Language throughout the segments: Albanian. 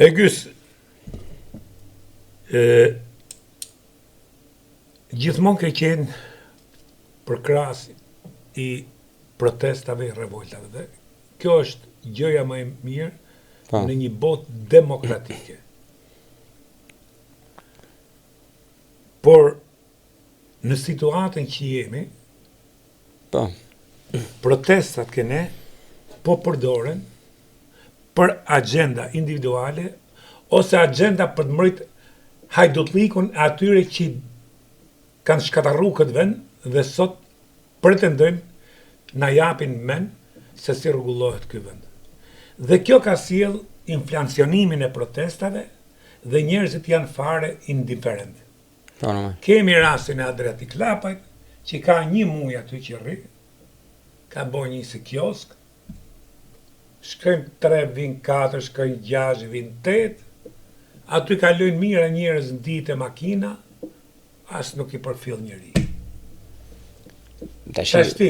E gjys, gjithmonë ke qenë përkrahas i protestave, i revoltave. Dhe kjo është gjëja më e mirë në një botë demokratike. Por në situatën që jemi, protestat që ne po përdoren për agenda individuale ose agenda për të mbrojtë hajdutlikun e atyre që kanë shkatarru këtë vend dhe sot pretendojnë na japin mend se si rregullohet ky vend. Dhe kjo ka sjell inflacionimin e protestave dhe njerëzit janë fare indiferent. Kemi rastin e Adriatic Lapajt, që ka një muj aty që rri, ka bërë një si kiosk, shkojnë 3, vinë 4, shkojnë 6, vinë 8, aty kalojnë mira njerëz në ditë e makina, as nuk i përfill njeri. Tashti,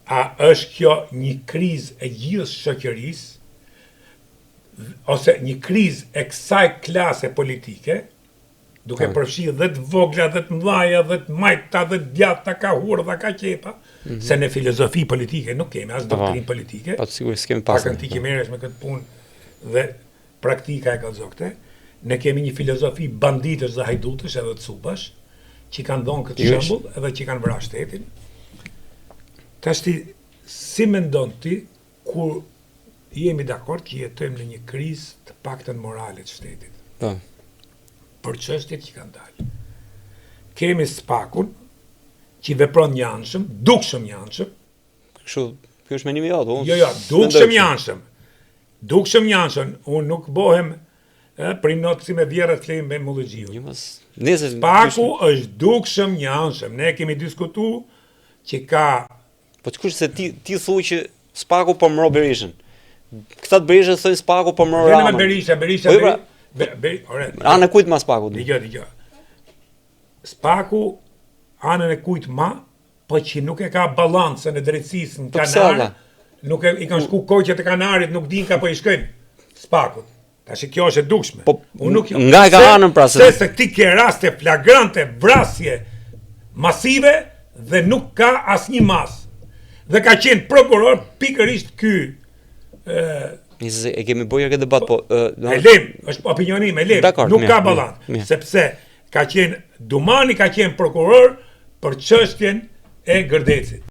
a është kjo një krizë e gjithë shoqërisë, ose një krizë e kësaj klase politike, duke përfshirë dhe të vogla, dhe të mëdhaja, dhe të majta, dhe të djata, ka hurë dhe ka qepa, se në filozofi politike nuk kemi, as doktrinë politike, pakën ti që merresh me këtë punë dhe praktika e kallzokte, ne kemi një filozofi banditësh dhe hajdutësh edhe të supash, që kanë dhonë këtë shembull edhe që kanë vrarë shtetin. Tashti, si mendon ti kur jemi dakord që jetojmë në një krizë të paktën morale të shtetit? Për çështjet që kanë dalë. Kemi SPAK-un që vepron njanshëm, dukshëm njanshëm. Kështu, ky është mendimi jot, unë. Jo, dukshëm njanshëm. Dukshëm njanshëm, unë nuk bohem për notë si me vjerët flejmë me mulëgjiu. SPAK-u është dukshëm njanshëm. Ne kemi diskutuar që ka. Po çkush se ti thuaj që SPAK-u po mro Berishën. Këta të Berishën thojnë SPAK-u po mro Ramën. Berisha. Anë e kujt ma SPAK-u? Dgjoj. SPAK-u anën e kujt ma, po që nuk e ka balancën e drejtësisë në Kanar, nuk i kanë shku koqet e Kanarit, nuk din ka po i shkojnë SPAK-ut. Tash kjo është e dukshme. Nga e ka anën pra se ti ke raste flagrante, vrasje masive dhe nuk ka asnjë mas. Dhe ka qenë prokuror pikërisht ky e kemi bërë këtë debat, po... E lem, është opinionim, nuk ka balancë, sepse ka qenë Dumani ka qenë prokuror për çështjen e Gërdecit.